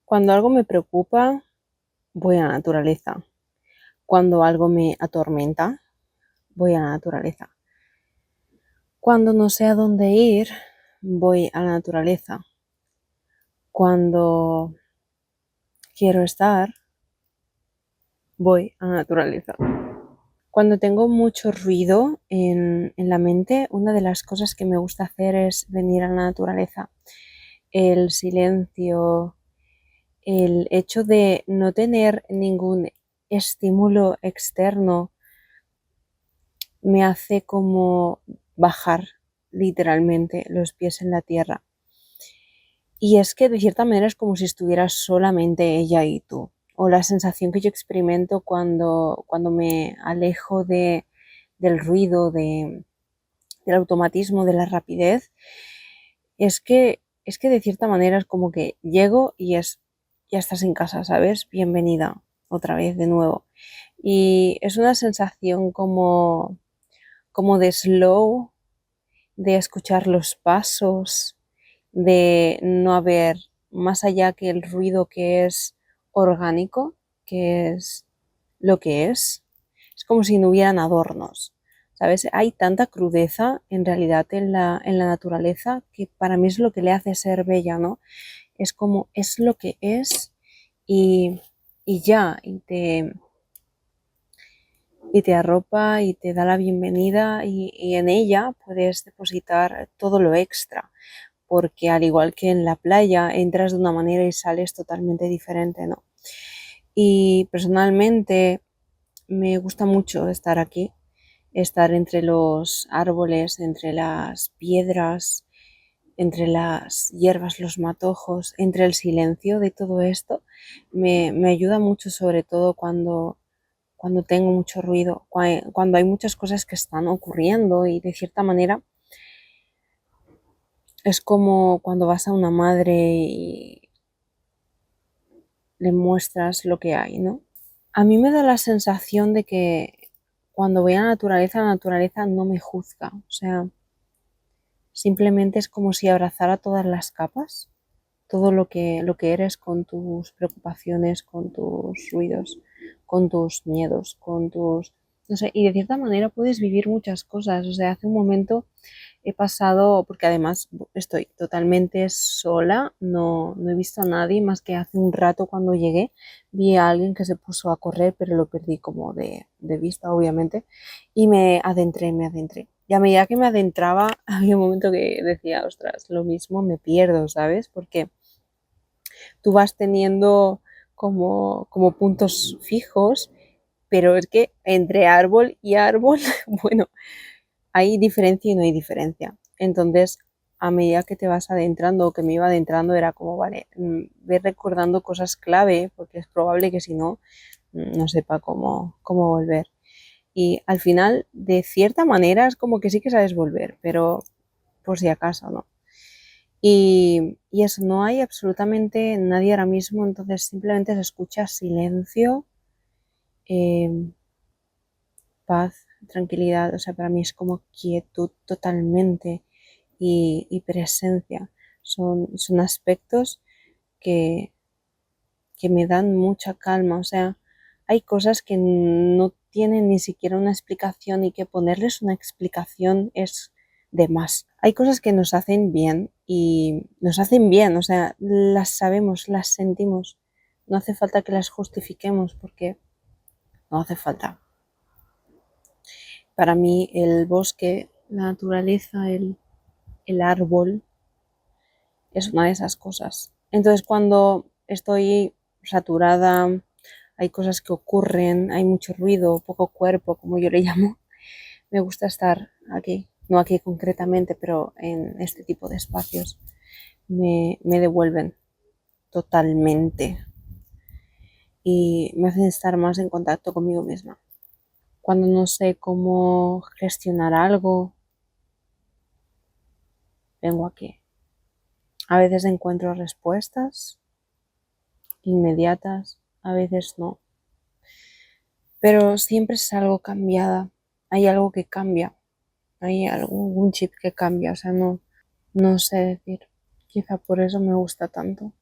Cuando algo me preocupa, voy a la naturaleza. Cuando algo me atormenta, voy a la naturaleza. Cuando no sé a dónde ir, voy a la naturaleza. Cuando quiero estar, voy a la naturaleza. Cuando tengo mucho ruido en la mente, una de las cosas que me gusta hacer es venir a la naturaleza. El silencio, el hecho de no tener ningún estímulo externo me hace como bajar literalmente los pies en la tierra. Y es que de cierta manera es como si estuvieras solamente ella y tú. O la sensación que yo experimento cuando me alejo del ruido, del automatismo, de la rapidez, es que de cierta manera es como que llego y ya estás en casa, ¿sabes? Bienvenida otra vez de nuevo. Y es una sensación como de slow, de escuchar los pasos, de no haber más allá que el ruido que es orgánico, que es lo que es. Es como si no hubieran adornos, ¿sabes? Hay tanta crudeza en realidad en la naturaleza que para mí es lo que le hace ser bella, ¿no? Es como es lo que es y, y ya, y te arropa y te da la bienvenida y en ella puedes depositar todo lo extra, porque al igual que en la playa, entras de una manera y sales totalmente diferente, ¿no? Y personalmente me gusta mucho estar aquí, estar entre los árboles, entre las piedras, entre las hierbas, los matojos, entre el silencio de todo esto, me ayuda mucho, sobre todo cuando tengo mucho ruido, cuando hay muchas cosas que están ocurriendo y de cierta manera es como cuando vas a una madre y le muestras lo que hay, ¿no? A mí me da la sensación de que cuando voy a la naturaleza no me juzga, o sea, simplemente es como si abrazara todas las capas, todo lo que eres con tus preocupaciones, con tus ruidos, con tus miedos, con tus... No sé, y de cierta manera puedes vivir muchas cosas, o sea, hace un momento he pasado, porque además estoy totalmente sola, no he visto a nadie más que hace un rato cuando llegué, vi a alguien que se puso a correr, pero lo perdí como de vista, obviamente, y me adentré. Y a medida que me adentraba, había un momento que decía, ostras, lo mismo me pierdo, ¿sabes? Porque tú vas teniendo como puntos fijos, pero es que entre árbol y árbol, bueno, hay diferencia y no hay diferencia. Entonces, a medida que te vas adentrando o que me iba adentrando, era como, vale, ve recordando cosas clave, porque es probable que si no, no sepa cómo volver. Y al final, de cierta manera, es como que sí que sabes volver, pero por si acaso, ¿no? Y eso, no hay absolutamente nadie ahora mismo, entonces simplemente se escucha silencio, eh, paz, tranquilidad, o sea, para mí es como quietud totalmente y presencia. Son aspectos que, que me dan mucha calma, o sea, hay cosas que no tienen ni siquiera una explicación y que ponerles una explicación es de más. Hay cosas que nos hacen bien y nos hacen bien, o sea, las sabemos, las sentimos. No hace falta que las justifiquemos porque no hace falta. Para mí el bosque, la naturaleza, el árbol es una de esas cosas. Entonces cuando estoy saturada, hay cosas que ocurren, hay mucho ruido, poco cuerpo, como yo le llamo, me gusta estar aquí. No aquí concretamente, pero en este tipo de espacios. Me devuelven totalmente y me hacen estar más en contacto conmigo misma. Cuando no sé cómo gestionar algo, vengo aquí. A veces encuentro respuestas inmediatas, a veces no. Pero siempre es algo cambiada. Hay algo que cambia. Hay algún chip que cambia. O sea, no sé decir. Quizá por eso me gusta tanto.